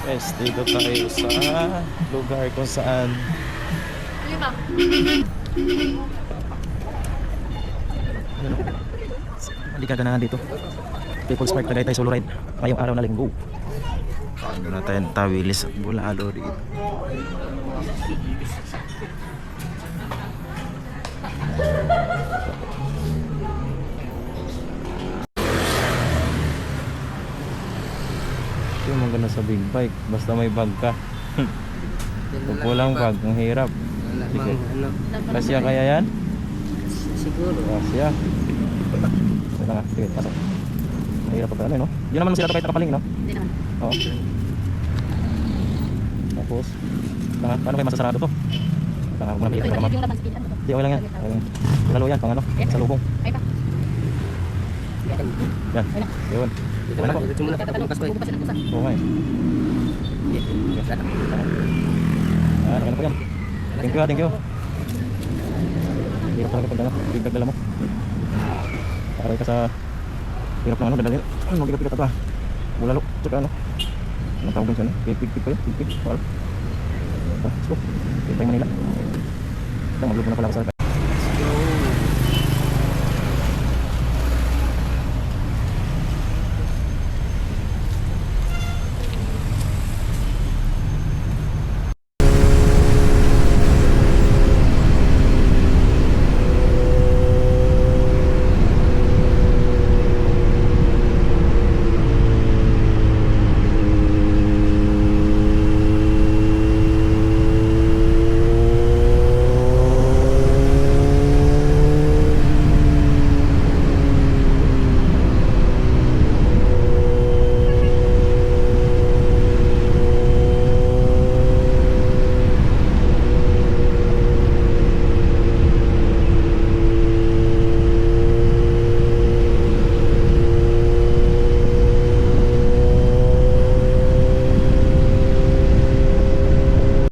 Guys, dito tayo sa lugar kung saan maligaganahan dito. People's Park Tagaytay Solo Ride ngayong araw na linggo. Ano na tayo tawilis at bulalo dito. Ito yung maganda sa big bike, basta may bag ka. Kung walang bag, ang hirap. Sige. Kasya kaya yan? Siguro. Kasya. Sige, pasok. Mahirap pa pala, no? Yun naman sila ito kahit nakapaling, no? Hindi naman. Oo. Tapos, paano kayo masasarado to? Ako muna pilitin ka, Hindi, okay lang yan. Okay lang. Lalo yan, pang ano? Sa lubong. Yan. Yun. Ano po? Oo nga eh. Ano po yan? Thank you, thank you. Hirap talaga pag ano, bigdagdala mo. Paray ka sa hirap ng ano, dadalhin. Ano, bigat-bigat ito ah. Bulalo, tsaka ano. Anong tawag din siya, no? Pig-pig pa yun, pig-pig. Let's go. Pintay Manila. Ito, magluto na pala ako sa